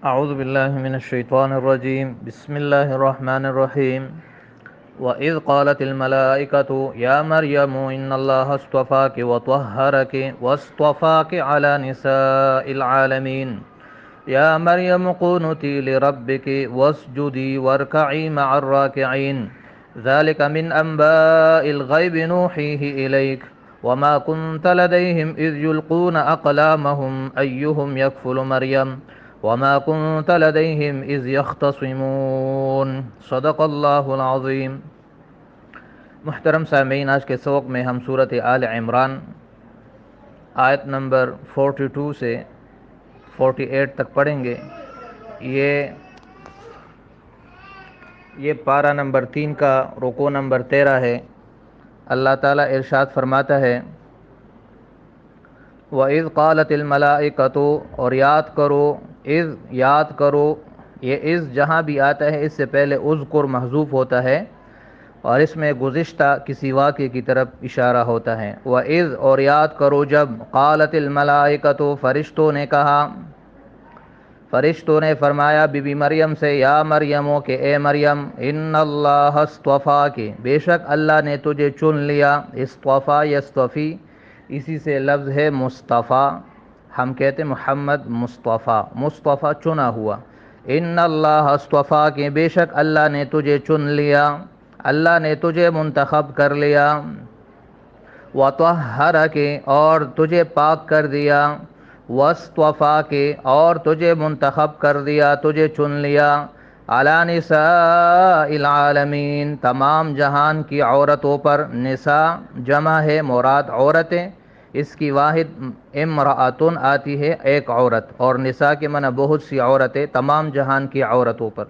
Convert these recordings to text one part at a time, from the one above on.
اعوذ باللہ من الشیطان الرجیم بسم اللہ الرحمن الرحیم وَإِذْ قَالَتِ الْمَلَائِكَةُ يَا مَرْيَمُ إِنَّ اللَّهَ اصْطَفَاكِ وَطَهَّرَكِ وَاصْطَفَاكِ عَلَى نِسَاءِ الْعَالَمِينَ يَا مَرْيَمُ اقْنُتِي لِرَبِّكِ وَاسْجُدِي وَارْكَعِي مَعَ الرَّاكِعِينَ ذَلِكَ مِنْ أَنْبَاءِ الْغَيْبِ نُوحِيهِ إِلَيْكَ وَمَا كُنْتَ لَدَيْهِمْ إِذْ يُلْقُونَ أَقْلَامَهُمْ أَيُّهُمْ يَكْفُلُ مَرْيَمَ وَمَا كُنْتَ لَدَيْهِمْ إِذْ يَخْتَصِمُونَ صدق اللہ العظیم۔ محترم سامعین، آج کے سبق میں ہم سورۃ آل عمران آیت نمبر 42 سے 48 تک پڑھیں گے۔ یہ پارہ نمبر 3 کا رکوع نمبر 13 ہے۔ اللہ تعالیٰ ارشاد فرماتا ہے وَإِذْ قَالَتِ الْمَلَائِكَةُ، اور یاد کرو، یہ اذ جہاں بھی آتا ہے اس سے پہلے اذکر محذوف ہوتا ہے اور اس میں گزشتہ کسی واقعے کی طرف اشارہ ہوتا ہے۔ وَإِذْ، اور یاد کرو جب، قالت الملائکۃ، فرشتوں نے فرمایا بی بی مریم سے، یا مریم، کہ اے مریم، ان اللہ اصطفاکی، بے شک اللہ نے تجھے چن لیا۔ اصطفا یصطفی، اسی سے لفظ ہے مصطفیٰ، ہم کہتے محمد مصطفیٰ چنا ہوا۔ ان اللہ اصطفاکی، بے شک اللہ نے تجھے چن لیا، اللہ نے تجھے منتخب کر لیا۔ وطہرک، اور تجھے پاک کر دیا۔ واصطفاک، اور تجھے منتخب کر دیا، تجھے چن لیا۔ علی نساء العالمین، تمام جہان کی عورتوں پر۔ نساء جمع ہے، مراد عورتیں، اس کی واحد امرأتن آتی ہے، ایک عورت، اور نساء کے معنی بہت سی عورتیں، تمام جہان کی عورتوں پر۔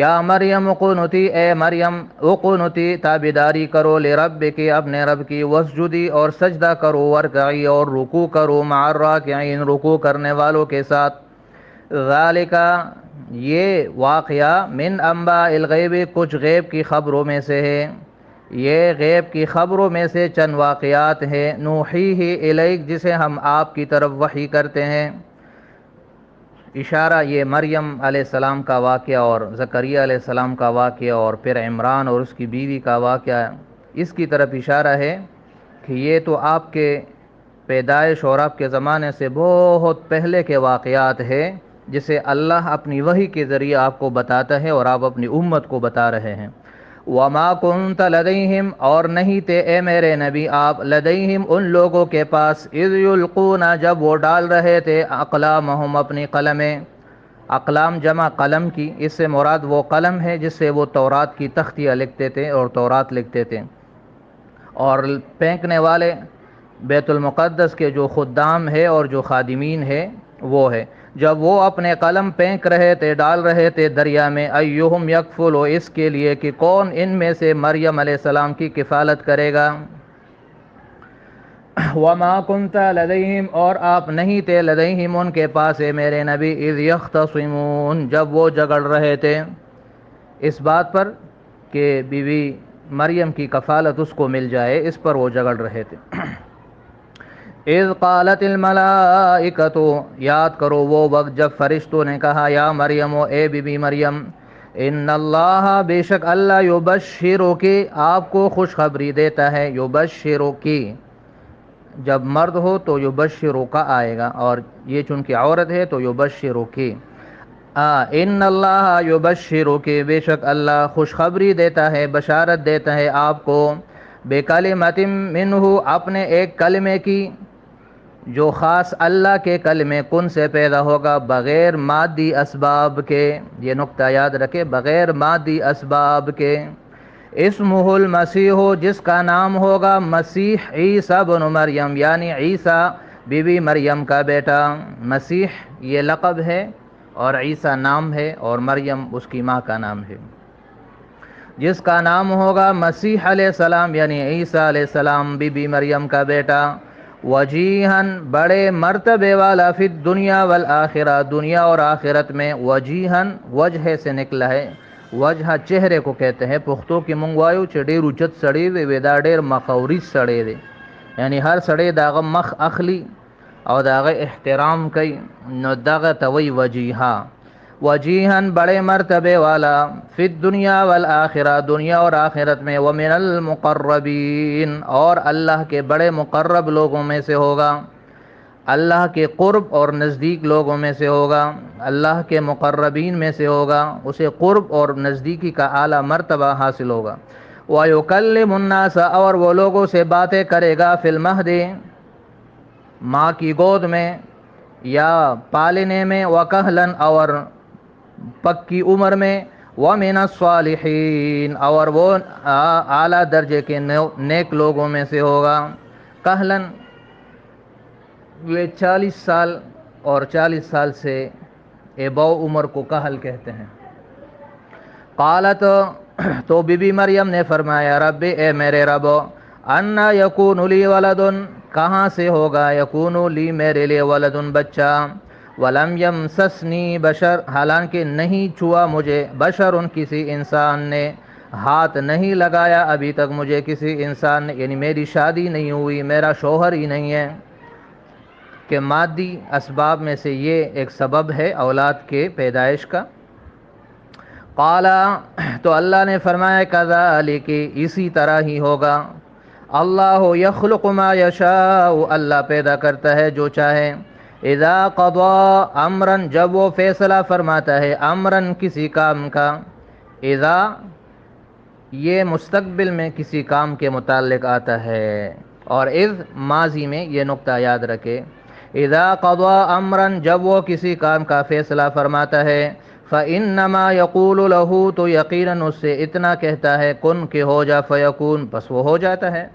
یا مریم اقنتی، اے مریم، اقنتی تابعداری کرو، لربک، اپنے رب کی، واسجدی، اور سجدہ کرو، وارکعی، اور رکوع کرو، مع الراکعین، رکوع کرنے والوں کے ساتھ۔ ذالک، یہ واقعہ، من انباء الغیب، کچھ غیب کی خبروں میں سے ہے، یہ غیب کی خبروں میں سے چند واقعات ہیں۔ نوحیہ الیک، جسے ہم آپ کی طرف وحی کرتے ہیں۔ اشارہ یہ مریم علیہ السلام کا واقعہ اور زکریا علیہ السلام کا واقعہ اور پھر عمران اور اس کی بیوی کا واقعہ، اس کی طرف اشارہ ہے کہ یہ تو آپ کے پیدائش اور آپ کے زمانے سے بہت پہلے کے واقعات ہیں، جسے اللہ اپنی وحی کے ذریعے آپ کو بتاتا ہے اور آپ اپنی امت کو بتا رہے ہیں۔ وَمَا كُنْتَ لَدَيْهِمْ، اور نہیں تھے اے میرے نبی آپ، لدیہم ان لوگوں کے پاس، اذ یلقون، جب وہ ڈال رہے تھے، اقلامہم، اپنی قلمیں۔ اقلام جمع قلم کی، اس سے مراد وہ قلم ہے جس سے وہ تورات کی تختیاں لکھتے تھے اور تورات لکھتے تھے، اور پھینکنے والے بیت المقدس کے جو خدام ہے اور جو خادمین ہے وہ ہے۔ جب وہ اپنے قلم پھینک رہے تھے، ڈال رہے تھے دریا میں، ایہم یکفل، اس کے لیے کہ کون ان میں سے مریم علیہ السلام کی کفالت کرے گا۔ وما کنت لدیہم، اور آپ نہیں تھے، لدیہم ان کے پاس ہے میرے نبی، اذ یختصمون، جب وہ جھگڑ رہے تھے اس بات پر کہ بی بی مریم کی کفالت اس کو مل جائے، اس پر وہ جھگڑ رہے تھے۔ اذ قالت الملائکۃ، یاد کرو وہ وقت جب فرشتوں نے کہا، یا مریم، اے بی بی مریم، ان اللہ، بے شک اللہ، یبشرک، آپ کو خوشخبری دیتا ہے، یبشرک، جب مرد ہو تو یبشرک آئے گا، اور یہ چونکہ عورت ہے تو یبشرک۔ ان اللہ یبشرک، بے شک اللہ خوشخبری دیتا ہے، بشارت دیتا ہے آپ کو، بکلمۃ منہ، اپنے ایک کلمے کی، جو خاص اللہ کے کلمے کن سے پیدا ہوگا، بغیر مادی اسباب کے، یہ نقطہ یاد رکھے، بغیر مادی اسباب کے۔ اسمہ المسیح، جس کا نام ہوگا مسیح، عیسیٰ بن مریم، یعنی عیسیٰ بی بی مریم کا بیٹا۔ مسیح یہ لقب ہے اور عیسیٰ نام ہے اور مریم اس کی ماں کا نام ہے۔ جس کا نام ہوگا مسیح علیہ السلام، یعنی عیسیٰ علیہ السلام بی بی مریم کا بیٹا۔ وجیہن، بڑے مرتبے والا، فی الدنیا والآخرہ، دنیا اور آخرت میں۔ وجیہن وجہ سے نکلا ہے، وجہ چہرے کو کہتے ہیں، پختو کی منگوایو چڈیر اچت سڑے وے ویدا ڈیر مخوری سڑے دے، یعنی ہر سڑے داغم مخ اخلی اور داغ احترام کئی نو دغ توئی وجیہا وجیہن بڑے مرتبے والا فی الدنیا والآخرہ دنیا اور آخرت میں، ومن المقربین اور اللہ کے بڑے مقرب لوگوں میں سے ہوگا، اللہ کے قرب اور نزدیک لوگوں میں سے ہوگا، اللہ کے مقربین میں سے ہوگا، اسے قرب اور نزدیکی کا اعلیٰ مرتبہ حاصل ہوگا۔ وَيُكَلِّمُ النَّاسَ اور وہ لوگوں سے باتیں کرے گا فی المہد ماں کی گود میں یا پالنے میں، وَكَهْلًا اور پکی عمر میں، وَمِنَ الصَّالِحِينَ اور وہ اعلیٰ درجے کے نیک لوگوں میں سے ہوگا۔ کہلن یہ 40 سال اور 40 سال سے ابو عمر کو کہل کہتے ہیں۔ قالت تو بی بی مریم نے فرمایا رب اے میرے رب انا یکون لی ولدن کہاں سے ہوگا یکون لی میرے لیے ولدن بچہ ولم یمسسنی بشر حالانکہ نہیں چھوا مجھے بشر کسی انسان نے ہاتھ نہیں لگایا ابھی تک مجھے کسی انسان نے، یعنی میری شادی نہیں ہوئی، میرا شوہر ہی نہیں ہے، کہ مادی اسباب میں سے یہ ایک سبب ہے اولاد کے پیدائش کا۔ قال تو اللہ نے فرمایا کذالک اسی طرح ہی ہوگا، اللہ یخلق ما یشاء اللہ پیدا کرتا ہے جو چاہے، اذا قضا امرا جب وہ فیصلہ فرماتا ہے امرا کسی کام کا، اذا یہ مستقبل میں کسی کام کے متعلق آتا ہے، اور اذ ماضی میں یہ نقطہ یاد رکھے، اذا قضا امرا جب وہ کسی کام کا فیصلہ فرماتا ہے، فإنما يقول له تو یقیناً اس سے اتنا کہتا ہے کن کہ ہو جا فیکون بس وہ ہو جاتا ہے۔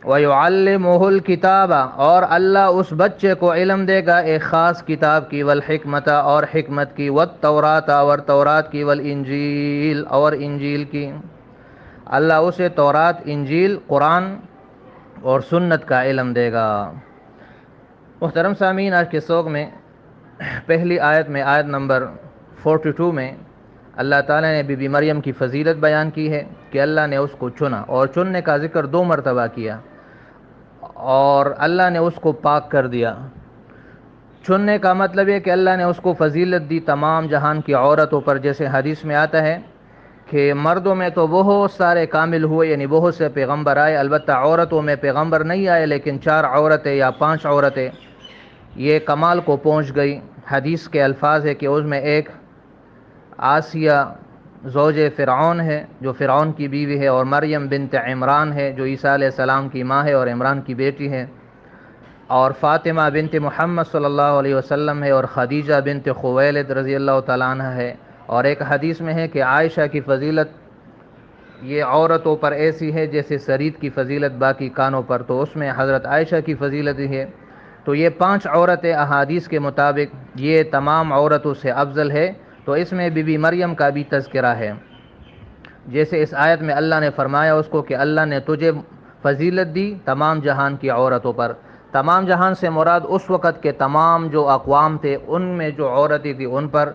وَيُعَلِّمُهُ الْكِتَابَ اور اللہ اس بچے کو علم دے گا ایک خاص کتاب کی، والحکمت اور حکمت کی، والتورات اور تورات کی، والانجیل اور انجیل کی، اللہ اسے تورات، انجیل، قرآن اور سنت کا علم دے گا۔ محترم سامعین، آج کے سوگ میں پہلی آیت میں آیت نمبر 42 میں اللہ تعالیٰ نے بی بی مریم کی فضیلت بیان کی ہے کہ اللہ نے اس کو چنا، اور چننے کا ذکر 2 مرتبہ کیا، اور اللہ نے اس کو پاک کر دیا۔ چننے کا مطلب ہے کہ اللہ نے اس کو فضیلت دی تمام جہان کی عورتوں پر، جیسے حدیث میں آتا ہے کہ مردوں میں تو بہت سارے کامل ہوئے، یعنی بہت سے پیغمبر آئے، البتہ عورتوں میں پیغمبر نہیں آئے، لیکن 4 عورتیں یا 5 عورتیں یہ کمال کو پہنچ گئی۔ حدیث کے الفاظ ہے کہ اس میں ایک آسیہ زوج فرعون ہے جو فرعون کی بیوی ہے، اور مریم بنت عمران ہے جو عیسیٰ علیہ السلام کی ماں ہے اور عمران کی بیٹی ہے، اور فاطمہ بنت محمد صلی اللہ علیہ وسلم ہے، اور خدیجہ بنت خویلد رضی اللہ تعالیٰ عنہ ہے۔ اور ایک حدیث میں ہے کہ عائشہ کی فضیلت یہ عورتوں پر ایسی ہے جیسے سرید کی فضیلت باقی کانوں پر، تو اس میں حضرت عائشہ کی فضیلت ہے۔ تو یہ 5 عورتیں احادیث کے مطابق یہ تمام عورتوں سے افضل ہے، تو اس میں بی بی مریم کا بھی تذکرہ ہے، جیسے اس آیت میں اللہ نے فرمایا اس کو کہ اللہ نے تجھے فضیلت دی تمام جہان کی عورتوں پر۔ تمام جہان سے مراد اس وقت کے تمام جو اقوام تھے ان میں جو عورتیں تھیں ان پر،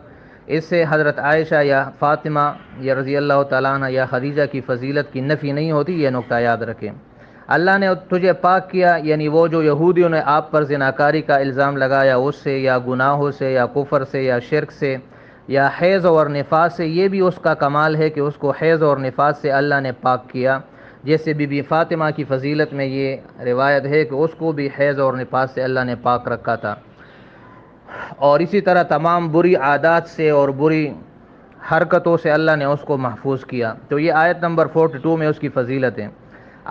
اس سے حضرت عائشہ یا فاطمہ یا رضی اللہ تعالیٰ عنہ یا خدیجہ کی فضیلت کی نفی نہیں ہوتی، یہ نقطہ یاد رکھیں۔ اللہ نے تجھے پاک کیا، یعنی وہ جو یہودیوں نے آپ پر زناکاری کا الزام لگایا اس سے، یا گناہوں سے، یا کفر سے، یا شرک سے، یا حیض اور نفاس سے، یہ بھی اس کا کمال ہے کہ اس کو حیض اور نفاس سے اللہ نے پاک کیا، جیسے بی بی فاطمہ کی فضیلت میں یہ روایت ہے کہ اس کو بھی حیض اور نفاس سے اللہ نے پاک رکھا تھا، اور اسی طرح تمام بری عادات سے اور بری حرکتوں سے اللہ نے اس کو محفوظ کیا۔ تو یہ آیت نمبر 42 میں اس کی فضیلت ہے۔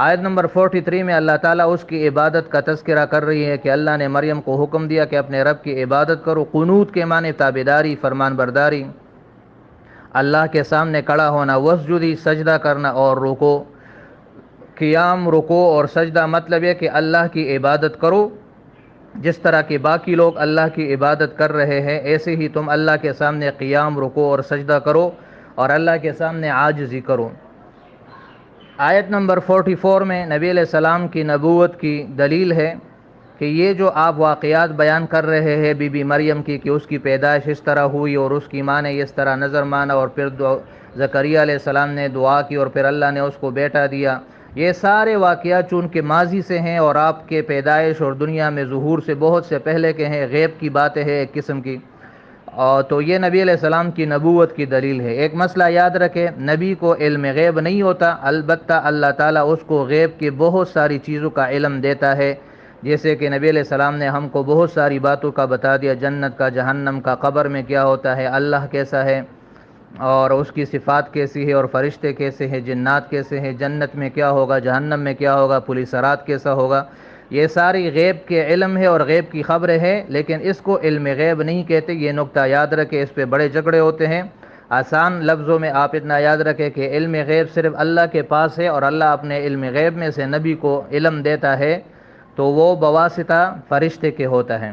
آیت نمبر 43 میں اللہ تعالیٰ اس کی عبادت کا تذکرہ کر رہی ہے کہ اللہ نے مریم کو حکم دیا کہ اپنے رب کی عبادت کرو۔ قنوت کے معنی تابعداری، فرمان برداری، اللہ کے سامنے کھڑا ہونا، وسجدی سجدہ کرنا، اور رکوع، قیام، رکوع اور سجدہ مطلب ہے کہ اللہ کی عبادت کرو، جس طرح کہ باقی لوگ اللہ کی عبادت کر رہے ہیں ایسے ہی تم اللہ کے سامنے قیام، رکوع اور سجدہ کرو، اور اللہ کے سامنے عاجزی کرو۔ آیت نمبر 44 میں نبی علیہ السلام کی نبوت کی دلیل ہے کہ یہ جو آپ واقعات بیان کر رہے ہیں بی بی مریم کی، کہ اس کی پیدائش اس طرح ہوئی اور اس کی ماں نے اس طرح نظر مانا، اور پھر زکریا علیہ السلام نے دعا کی اور پھر اللہ نے اس کو بیٹا دیا، یہ سارے واقعات چونکہ ماضی سے ہیں اور آپ کے پیدائش اور دنیا میں ظہور سے بہت سے پہلے کے ہیں، غیب کی باتیں ہیں ایک قسم کی، اور تو یہ نبی علیہ السلام کی نبوت کی دلیل ہے۔ ایک مسئلہ یاد رکھے، نبی کو علم غیب نہیں ہوتا، البتہ اللہ تعالیٰ اس کو غیب کی بہت ساری چیزوں کا علم دیتا ہے، جیسے کہ نبی علیہ السلام نے ہم کو بہت ساری باتوں کا بتا دیا، جنت کا، جہنم کا، قبر میں کیا ہوتا ہے، اللہ کیسا ہے اور اس کی صفات کیسی ہے، اور فرشتے کیسے ہیں، جنات کیسے ہیں، جنت میں کیا ہوگا، جہنم میں کیا ہوگا، پولیس صراط کیسا ہوگا۔ یہ ساری غیب کے علم ہے اور غیب کی خبریں ہے، لیکن اس کو علم غیب نہیں کہتے، یہ نقطہ یاد رکھے، اس پہ بڑے جھگڑے ہوتے ہیں۔ آسان لفظوں میں آپ اتنا یاد رکھیں کہ علم غیب صرف اللہ کے پاس ہے، اور اللہ اپنے علم غیب میں سے نبی کو علم دیتا ہے تو وہ بواسطہ فرشتے کے ہوتا ہے۔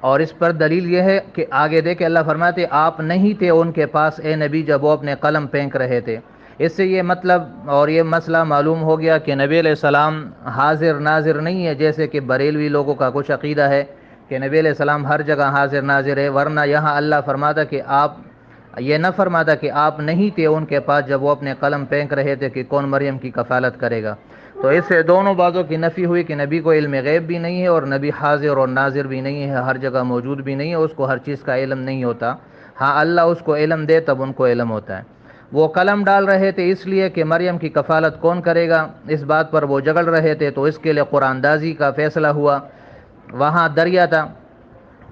اور اس پر دلیل یہ ہے کہ آگے دیکھیں اللہ فرماتے آپ نہیں تھے ان کے پاس اے نبی جب وہ اپنے قلم پھینک رہے تھے۔ اس سے یہ مطلب اور یہ مسئلہ معلوم ہو گیا کہ نبی علیہ السلام حاضر ناظر نہیں ہے، جیسے کہ بریلوی لوگوں کا کچھ عقیدہ ہے کہ نبی علیہ السلام ہر جگہ حاضر ناظر ہے، ورنہ یہاں اللہ فرماتا کہ آپ یہ نہ فرماتا کہ آپ نہیں تھے ان کے پاس جب وہ اپنے قلم پھینک رہے تھے کہ کون مریم کی کفالت کرے گا۔ تو اس سے دونوں باتوں کی نفی ہوئی کہ نبی کو علم غیب بھی نہیں ہے اور نبی حاضر اور ناظر بھی نہیں ہے، ہر جگہ موجود بھی نہیں ہے، اس کو ہر چیز کا علم نہیں ہوتا۔ ہاں اللہ اس کو علم دے تب ان کو علم ہوتا ہے۔ وہ قلم ڈال رہے تھے اس لیے کہ مریم کی کفالت کون کرے گا، اس بات پر وہ جھگڑ رہے تھے، تو اس کے لیے قرآن دازی کا فیصلہ ہوا۔ وہاں دریا تھا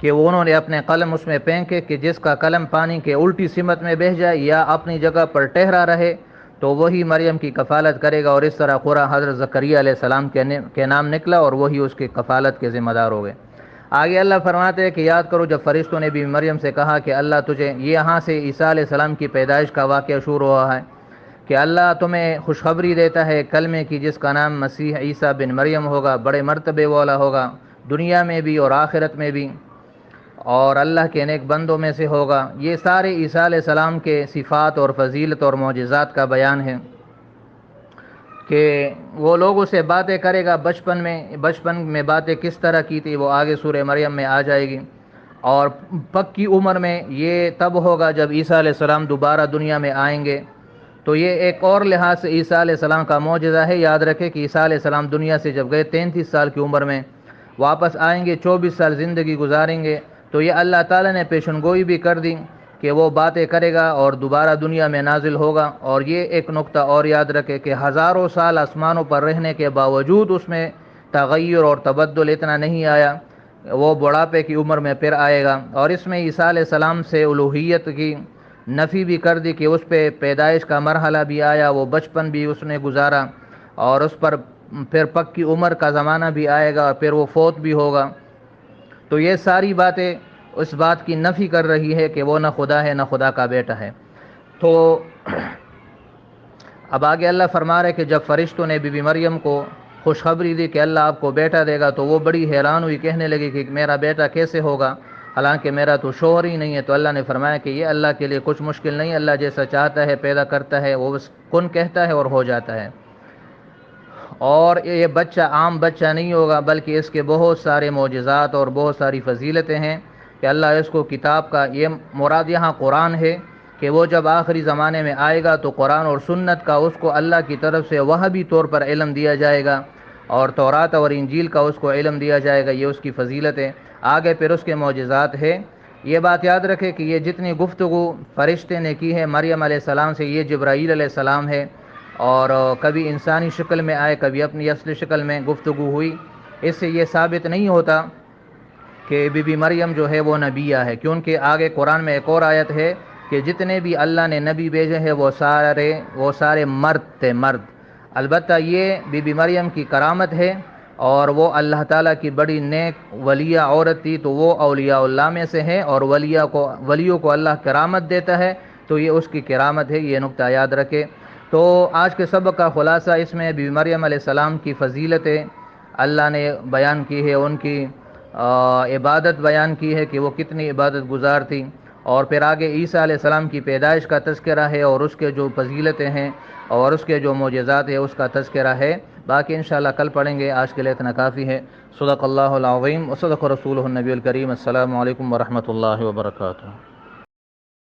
کہ انہوں نے اپنے قلم اس میں پھینکے کہ جس کا قلم پانی کے الٹی سمت میں بہہ جائے یا اپنی جگہ پر ٹہرا رہے تو وہی مریم کی کفالت کرے گا، اور اس طرح قرآن حضرت زکریا علیہ السلام کے نام نکلا اور وہی اس کی کفالت کے ذمہ دار ہو گئے۔ آگے اللہ فرماتے ہیں کہ یاد کرو جب فرشتوں نے بھی مریم سے کہا کہ اللہ تجھے، یہاں سے عیسیٰ علیہ السلام کی پیدائش کا واقعہ شروع ہوا ہے کہ اللہ تمہیں خوشخبری دیتا ہے کلمے کی جس کا نام مسیح عیسیٰ بن مریم ہوگا، بڑے مرتبے والا ہوگا دنیا میں بھی اور آخرت میں بھی، اور اللہ کے نیک بندوں میں سے ہوگا۔ یہ سارے عیسیٰ علیہ السلام کے صفات اور فضیلت اور معجزات کا بیان ہے کہ وہ لوگوں سے باتیں کرے گا، بچپن میں باتیں کس طرح کی تھی وہ آگے سورہ مریم میں آ جائے گی، اور پکی عمر میں یہ تب ہوگا جب عیسیٰ علیہ السلام دوبارہ دنیا میں آئیں گے۔ تو یہ ایک اور لحاظ سے عیسیٰ علیہ السلام کا معجزہ ہے۔ یاد رکھے کہ عیسیٰ علیہ السلام دنیا سے جب گئے 33 سال کی عمر میں، واپس آئیں گے 24 سال زندگی گزاریں گے، تو یہ اللہ تعالیٰ نے پیشن گوئی بھی کر دی کہ وہ باتیں کرے گا اور دوبارہ دنیا میں نازل ہوگا۔ اور یہ ایک نقطہ اور یاد رکھے کہ ہزاروں سال آسمانوں پر رہنے کے باوجود اس میں تغیر اور تبدل اتنا نہیں آیا، وہ بڑھاپے کی عمر میں پھر آئے گا۔ اور اس میں عیسیٰ علیہ السلام سے الوہیت کی نفی بھی کر دی کہ اس پہ پیدائش کا مرحلہ بھی آیا، وہ بچپن بھی اس نے گزارا، اور اس پر پھر پکی عمر کا زمانہ بھی آئے گا اور پھر وہ فوت بھی ہوگا۔ تو یہ ساری باتیں اس بات کی نفی کر رہی ہے کہ وہ نہ خدا ہے نہ خدا کا بیٹا ہے۔ تو اب آگے اللہ فرما رہے کہ جب فرشتوں نے بی بی مریم کو خوشخبری دی کہ اللہ آپ کو بیٹا دے گا تو وہ بڑی حیران ہوئی، کہنے لگی کہ میرا بیٹا کیسے ہوگا حالانکہ میرا تو شوہر ہی نہیں ہے۔ تو اللہ نے فرمایا کہ یہ اللہ کے لیے کچھ مشکل نہیں، اللہ جیسا چاہتا ہے پیدا کرتا ہے، وہ بس کن کہتا ہے اور ہو جاتا ہے۔ اور یہ بچہ عام بچہ نہیں ہوگا بلکہ اس کے بہت سارے معجزات اور بہت ساری فضیلتیں ہیں کہ اللہ اس کو کتاب کا، یہ مراد یہاں قرآن ہے کہ وہ جب آخری زمانے میں آئے گا تو قرآن اور سنت کا اس کو اللہ کی طرف سے وحی طور پر علم دیا جائے گا، اور تورات اور انجیل کا اس کو علم دیا جائے گا، یہ اس کی فضیلت ہے۔ آگے پھر اس کے معجزات ہے۔ یہ بات یاد رکھے کہ یہ جتنی گفتگو فرشتے نے کی ہے مریم علیہ السلام سے، یہ جبرائیل علیہ السلام ہے، اور کبھی انسانی شکل میں آئے کبھی اپنی اصلی شکل میں گفتگو ہوئی۔ اس سے یہ ثابت نہیں ہوتا کہ بی بی مریم جو ہے وہ نبیہ ہے، کیونکہ آگے قرآن میں ایک اور آیت ہے کہ جتنے بھی اللہ نے نبی بھیجے ہیں وہ سارے مرد تھے، مرد۔ البتہ یہ بی بی مریم کی کرامت ہے، اور وہ اللہ تعالیٰ کی بڑی نیک ولیہ عورت تھی، تو وہ اولیاء اللہ میں سے ہے، اور ولیوں کو اللہ کرامت دیتا ہے، تو یہ اس کی کرامت ہے، یہ نقطہ یاد رکھے۔ تو آج کے سبق کا خلاصہ اس میں بی بی مریم علیہ السلام کی فضیلتیں اللہ نے بیان کی ہے، ان کی عبادت بیان کی ہے کہ وہ کتنی عبادت گزار تھی، اور پھر آگے عیسیٰ علیہ السلام کی پیدائش کا تذکرہ ہے اور اس کے جو فضیلتیں ہیں اور اس کے جو معجزات ہیں اس کا تذکرہ ہے۔ باقی انشاءاللہ کل پڑھیں گے، آج کے لیے اتنا کافی ہے۔ صدق اللہ العظیم و صدق رسولہ النبی الکریم۔ السلام علیکم ورحمۃ اللہ وبرکاتہ۔